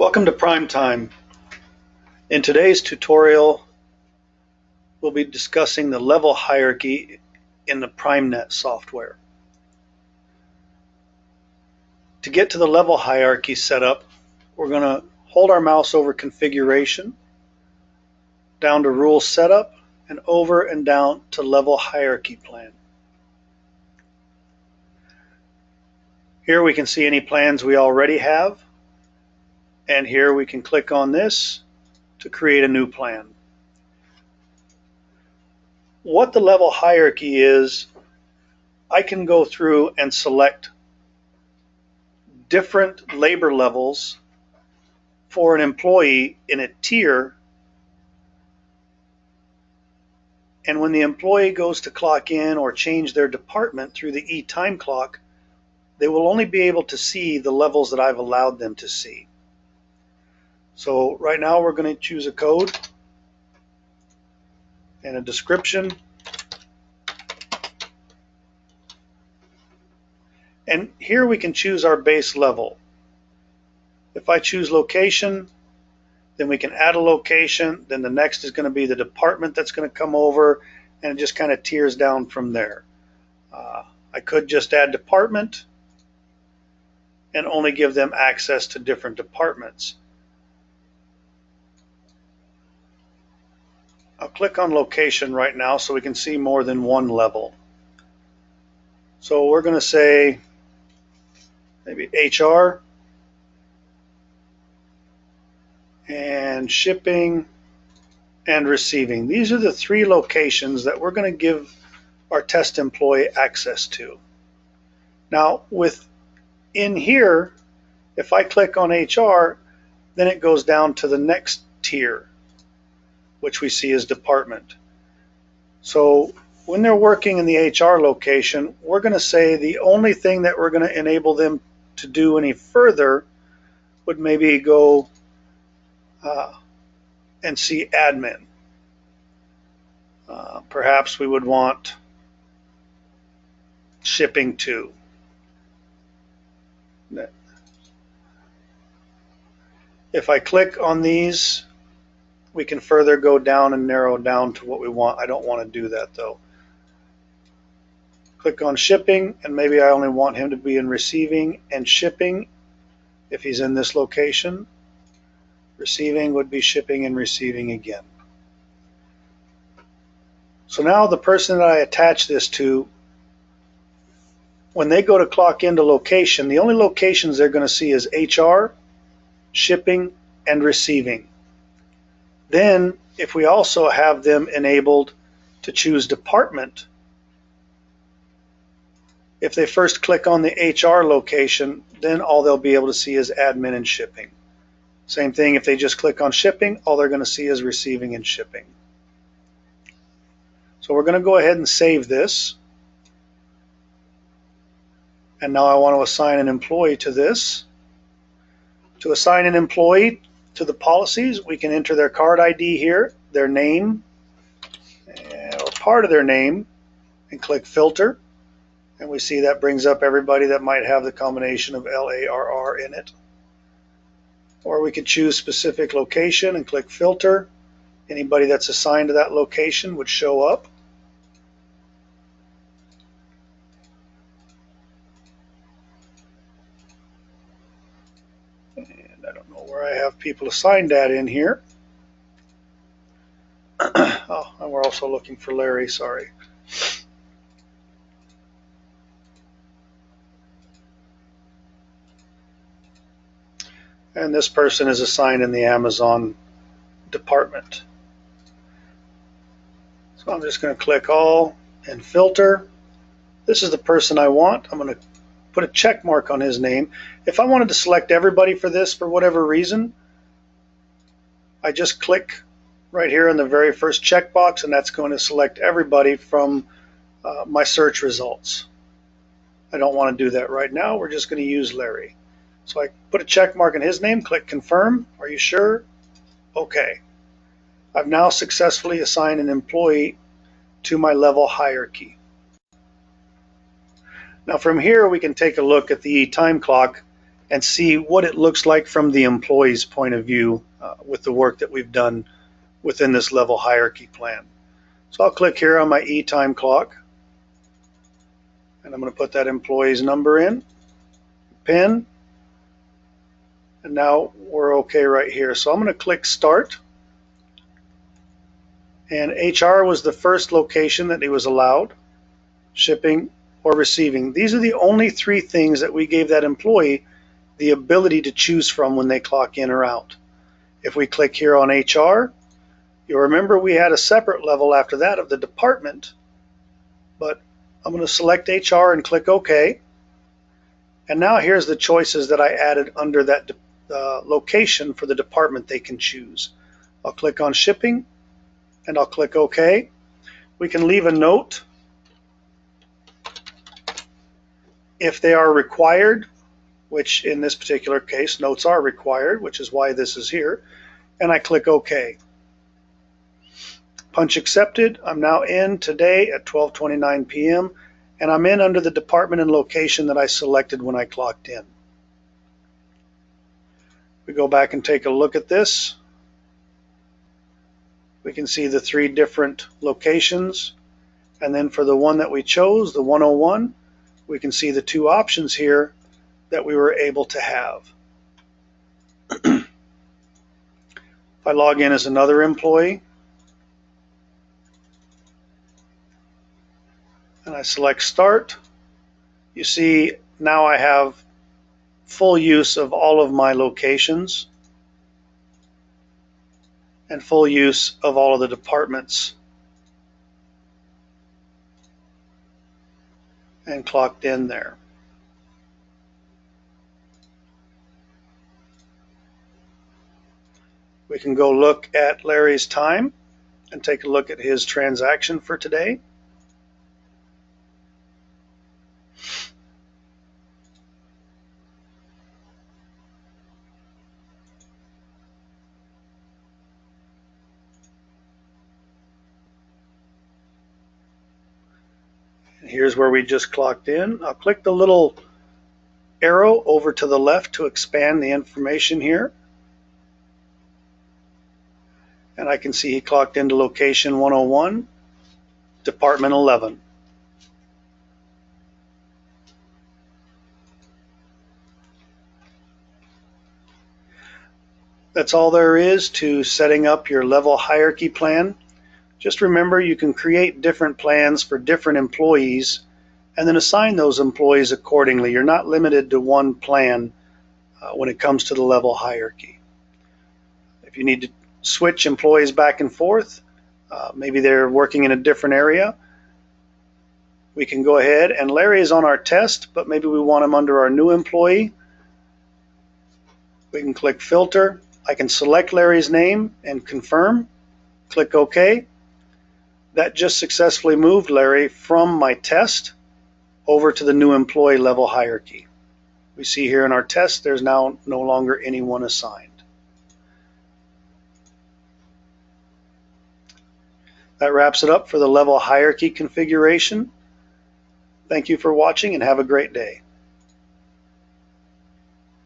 Welcome to Prime Time. In today's tutorial, we'll be discussing the level hierarchy in the PrimeNet software. To get to the level hierarchy setup, we're going to hold our mouse over Configuration, down to Rule Setup, and over and down to Level Hierarchy Plan. Here we can see any plans we already have. And here we can click on this to create a new plan. What the level hierarchy is, I can go through and select different labor levels for an employee in a tier, and when the employee goes to clock in or change their department through the e-time clock, they will only be able to see the levels that I've allowed them to see. So right now we're going to choose a code and a description. And here we can choose our base level. If I choose location, then we can add a location. Then the next is going to be the department that's going to come over, and it just kind of tiers down from there. I could just add department and only give them access to different departments. I'll click on location right now so we can see more than one level. So we're going to say maybe HR and shipping and receiving. These are the three locations that we're going to give our test employee access to. Now within here, if I click on HR, then it goes down to the next tier, which we see as department. So when they're working in the HR location, we're going to say the only thing that we're going to enable them to do any further would maybe go and see admin. Perhaps we would want shipping too. If I click on these, we can further go down and narrow down to what we want. I don't want to do that though. Click on shipping, and maybe I only want him to be in receiving and shipping if he's in this location. Receiving would be shipping and receiving again. So now the person that I attach this to, when they go to clock into location, the only locations they're going to see is HR, shipping, and receiving. Then, if we also have them enabled to choose department, if they first click on the HR location, then all they'll be able to see is admin and shipping. Same thing, if they just click on shipping, all they're going to see is receiving and shipping. So we're going to go ahead and save this. And now I want to assign an employee to this. To assign an employee to the policies, we can enter their card ID here, their name, or part of their name, and click filter. And we see that brings up everybody that might have the combination of LARR in it. Or we could choose specific location and click filter. Anybody that's assigned to that location would show up. And I don't know where I have people assigned at in here. Oh, and we're also looking for Larry, sorry. And this person is assigned in the Amazon department. So I'm just going to click all and filter. This is the person I want. I'm going to put a check mark on his name. If I wanted to select everybody for this for whatever reason, I just click right here in the very first checkbox, and that's going to select everybody from my search results. I don't want to do that right now. We're just going to use Larry. So I put a check mark in his name, click confirm. Are you sure? Okay. I've now successfully assigned an employee to my level hierarchy. Now from here we can take a look at the time clock and see what it looks like from the employee's point of view with the work that we've done within this level hierarchy plan. So I'll click here on my E-time clock, and I'm going to put that employee's number in, PIN, and now we're okay right here. So I'm going to click Start, and HR was the first location that he was allowed, shipping, or receiving. These are the only three things that we gave that employee the ability to choose from when they clock in or out. If we click here on HR, you'll remember we had a separate level after that of the department, but I'm going to select HR and click OK. And now here's the choices that I added under that location for the department they can choose. I'll click on shipping and I'll click OK. We can leave a note if they are required, which in this particular case notes are required, which is why this is here, and I click OK. Punch accepted. I'm now in today at 12:29 p.m. and I'm in under the department and location that I selected when I clocked in. We go back and take a look at this. We can see the three different locations, and then for the one that we chose, the 101, we can see the two options here that we were able to have. If I log in as another employee and I select Start, you see now I have full use of all of my locations and full use of all of the departments, and clocked in there. We can go look at Larry's time and take a look at his transaction for today. And here's where we just clocked in. I'll click the little arrow over to the left to expand the information here. And I can see he clocked into location 101, department 11. That's all there is to setting up your level hierarchy plan. Just remember, you can create different plans for different employees and then assign those employees accordingly. You're not limited to one plan when it comes to the level hierarchy. If you need to switch employees back and forth, maybe they're working in a different area, we can go ahead, and Larry is on our test, but maybe we want him under our new employee. We can click Filter. I can select Larry's name and confirm, click OK. That just successfully moved Larry from my test over to the new employee level hierarchy. We see here in our test there's now no longer anyone assigned. That wraps it up for the level hierarchy configuration. Thank you for watching and have a great day.